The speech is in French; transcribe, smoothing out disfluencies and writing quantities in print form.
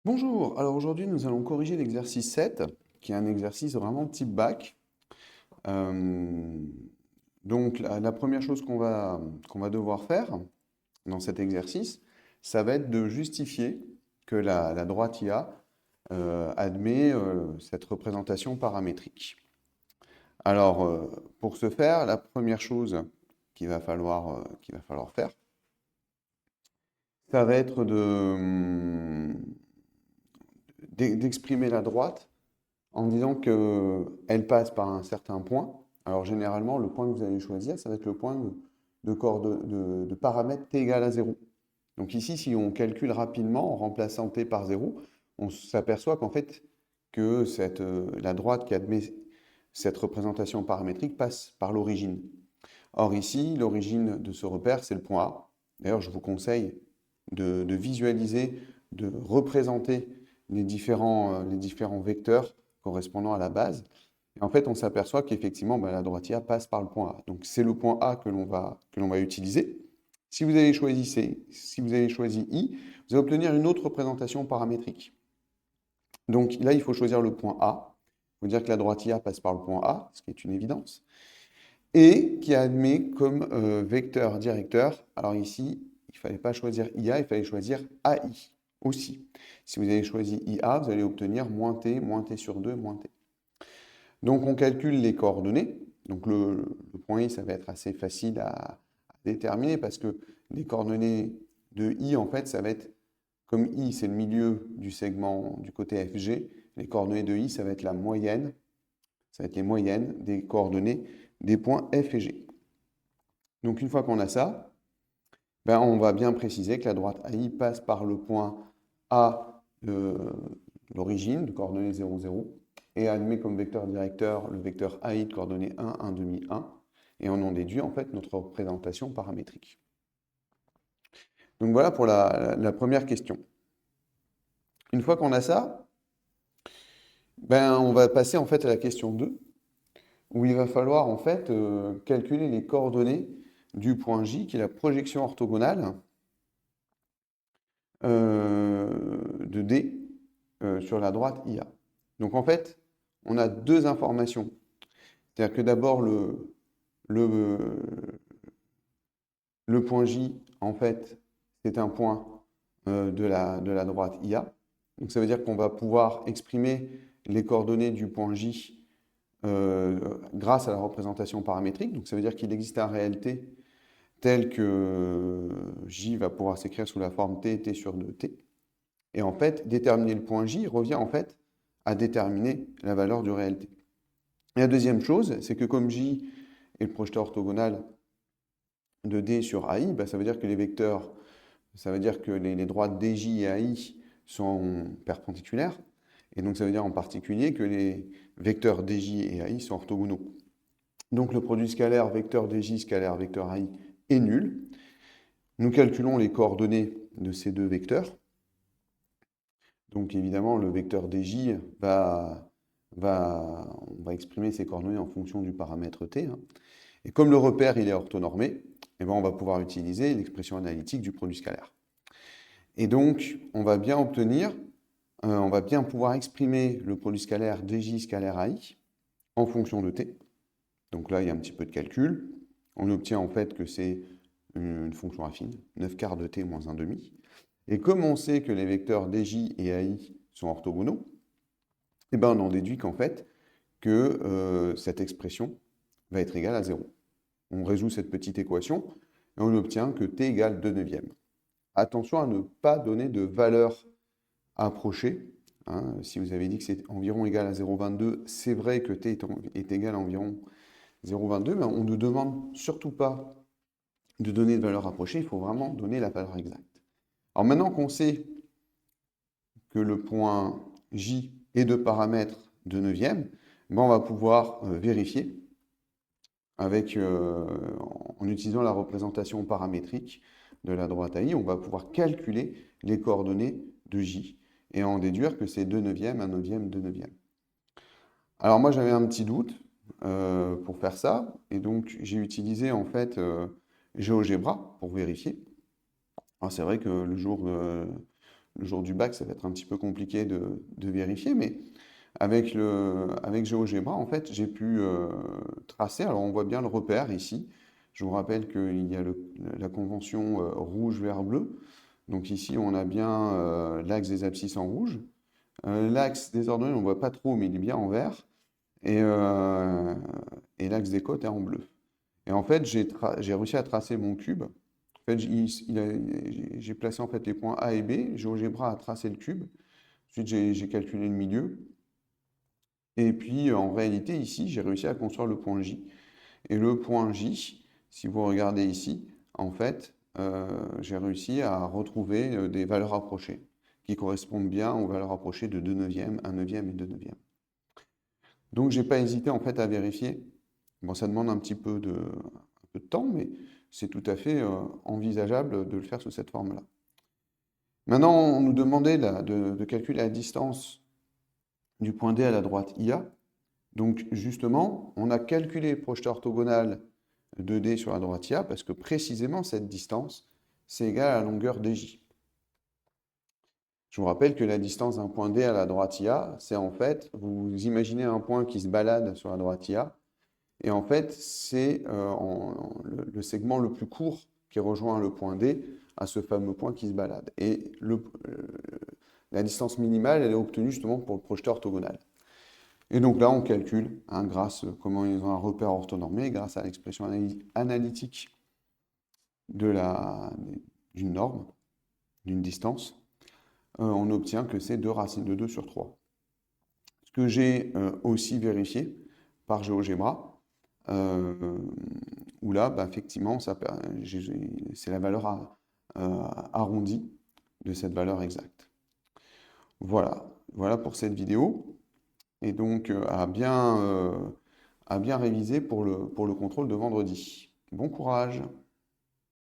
Bonjour, alors aujourd'hui nous allons corriger l'exercice 7, qui est un exercice vraiment type bac. Euh, donc la première chose qu'on va devoir faire dans cet exercice, ça va être de justifier que la droite IA admet cette représentation paramétrique. Alors pour ce faire, la première chose qu'il va falloir faire, ça va être d'exprimer la droite en disant qu'elle passe par un certain point. Alors généralement, le point que vous allez choisir, ça va être le point de paramètre t égale à 0. Donc ici, si on calcule rapidement en remplaçant t par 0, on s'aperçoit qu'en fait, la droite qui admet cette représentation paramétrique passe par l'origine. Or ici, l'origine de ce repère, c'est le point A. D'ailleurs, je vous conseille de visualiser, de représenter les différents vecteurs correspondant à la base. Et en fait, on s'aperçoit qu'effectivement, la droite IA passe par le point A. Donc, c'est le point A que l'on va utiliser. Si vous avez choisi C, si vous avez choisi I, vous allez obtenir une autre représentation paramétrique. Donc là, il faut choisir le point A. Il faut dire que la droite IA passe par le point A, ce qui est une évidence, et qui admet comme vecteur directeur. Alors ici, il ne fallait pas choisir IA, il fallait choisir AI aussi. Si vous avez choisi IA, vous allez obtenir moins t sur 2, moins t. Donc on calcule les coordonnées. Donc le point I, ça va être assez facile à déterminer parce que les coordonnées de I, en fait, ça va être, comme I, c'est le milieu du segment du côté FG, les coordonnées de I, ça va être la moyenne, ça va être les moyennes des coordonnées des points F et G. Donc une fois qu'on a ça, on va bien préciser que la droite AI passe par le point A de l'origine, de coordonnées 0, 0, et admet comme vecteur directeur le vecteur AI de coordonnées 1, 1 demi, 1, et on en déduit en fait notre représentation paramétrique. Donc voilà pour la première question. Une fois qu'on a ça, on va passer en fait à la question 2, où il va falloir en fait calculer les coordonnées du point J, qui est la projection orthogonale de D sur la droite IA. Donc en fait, on a deux informations. C'est-à-dire que d'abord, le, le point J, en fait, c'est un point de la droite IA. Donc ça veut dire qu'on va pouvoir exprimer les coordonnées du point J grâce à la représentation paramétrique. Donc ça veut dire qu'il existe en réalité tel que J va pouvoir s'écrire sous la forme T, T sur 2T. Et en fait, déterminer le point J revient en fait à déterminer la valeur du réel T. Et la deuxième chose, c'est que comme J est le projeteur orthogonal de D sur AI, ça veut dire que les vecteurs, ça veut dire que les droites DJ et AI sont perpendiculaires. Et donc ça veut dire en particulier que les vecteurs DJ et AI sont orthogonaux. Donc le produit scalaire vecteur DJ scalaire vecteur AI est nul. Nous calculons les coordonnées de ces deux vecteurs. Donc évidemment, le vecteur DJ on va exprimer ses coordonnées en fonction du paramètre t. Et comme le repère il est orthonormé, on va pouvoir utiliser l'expression analytique du produit scalaire. Et donc, on va bien pouvoir exprimer le produit scalaire DJ scalaire AI en fonction de t. Donc là, il y a un petit peu de calcul. On obtient en fait que c'est une fonction affine, 9 quarts de t moins 1 demi. Et comme on sait que les vecteurs DJ et AI sont orthogonaux, on en déduit qu'en fait, que cette expression va être égale à 0. On résout cette petite équation et on obtient que t égale 2 neuvièmes. Attention à ne pas donner de valeur approchée. Si vous avez dit que c'est environ égal à 0,22, c'est vrai que t est égal à environ 0,22, mais on ne demande surtout pas de donner de valeur approchée, il faut vraiment donner la valeur exacte. Alors maintenant qu'on sait que le point J est de paramètre de neuvième, on va pouvoir vérifier en utilisant la représentation paramétrique de la droite AI, on va pouvoir calculer les coordonnées de J et en déduire que c'est 2 neuvièmes, 1 neuvième, 2 neuvièmes. Alors moi j'avais un petit doute pour faire ça, et donc j'ai utilisé en fait GeoGebra pour vérifier. Alors c'est vrai que le jour le jour du bac, ça va être un petit peu compliqué de vérifier, mais avec GeoGebra, en fait, j'ai pu tracer. Alors, on voit bien le repère ici. Je vous rappelle qu'il y a la convention rouge, vert, bleu. Donc ici, on a bien l'axe des abscisses en rouge. L'axe des ordonnées, on ne voit pas trop, mais il est bien en vert. Et, euh, et l'axe des côtes est en bleu. Et en fait, j'ai réussi à tracer mon cube. En fait, j'ai placé en fait les points A et B. GeoGebra a tracé le cube. Ensuite, j'ai calculé le milieu. Et puis, en réalité, ici, j'ai réussi à construire le point J. Et le point J, si vous regardez ici, en fait, j'ai réussi à retrouver des valeurs rapprochées qui correspondent bien aux valeurs rapprochées de 2 neuvièmes, 1 neuvième et 2 neuvièmes. Donc, j'ai pas hésité en fait à vérifier. Bon, ça demande un peu de temps, mais c'est tout à fait envisageable de le faire sous cette forme-là. Maintenant, on nous demandait là, de calculer la distance du point D à la droite IA. Donc, justement, on a calculé le projeté orthogonal de D sur la droite IA parce que précisément cette distance, c'est égal à la longueur DJ. Je vous rappelle que la distance d'un point D à la droite IA, c'est en fait, vous imaginez un point qui se balade sur la droite IA, et en fait, c'est le segment le plus court qui rejoint le point D à ce fameux point qui se balade. Et la distance minimale, elle est obtenue justement pour le projeté orthogonal. Et donc là, on calcule, grâce comment ils ont un repère orthonormé, grâce à l'expression analytique d'une norme, d'une distance, on obtient que c'est 2 racines de 2 sur 3. Ce que j'ai aussi vérifié par GeoGebra, où là, effectivement, c'est la valeur arrondie de cette valeur exacte. Voilà pour cette vidéo. Et donc, à bien réviser pour le contrôle de vendredi. Bon courage!